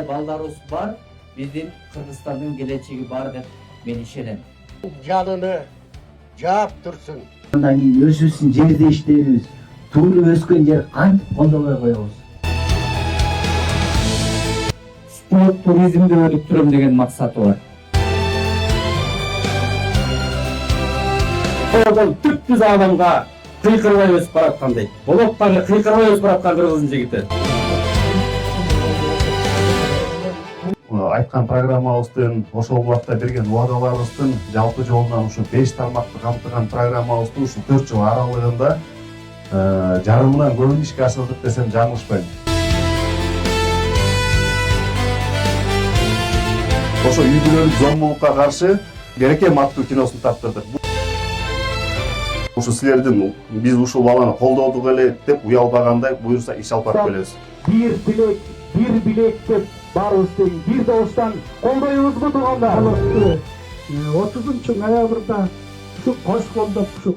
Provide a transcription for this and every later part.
Baldarus var, bizim Kırgızistan'ın geleceği var da ben işerim. Canını cevap dursun. Ondan keyin өсүлсүн жерде иштейбиz. Туулуп өскөн жер кантип колдобой коебуз? Sport turizmde öldürürüm деген maksatı var. Oğul tüp-tüz adamga kıykırmay ösüp baratkanday. Boloktagы kыykырбай ösüp бараткан кыргыздын жигити. Айткан программабыздын, ошол убакта берген убадаларыбыздын жалпы жолунан ушу 5 тармакты камтыган программабызды ушу 4 жыл аралыгында жарымынан көбүн ишке ашырдык десем жаңылышпайм. Ошо үй бүлөлүк зомбулукка каршы Берекем аттуу киносун таптырдык. Ушу силердин биз ушул баланы колдодук эле деп уялбагандай буюрса иш алып барып келебиз. Bir bilek деп барыбыз тең бир добуштан колдойбузбу туугандар. 30 ноябрда ушу кош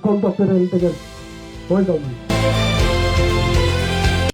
колдоп берели деген ойдомун.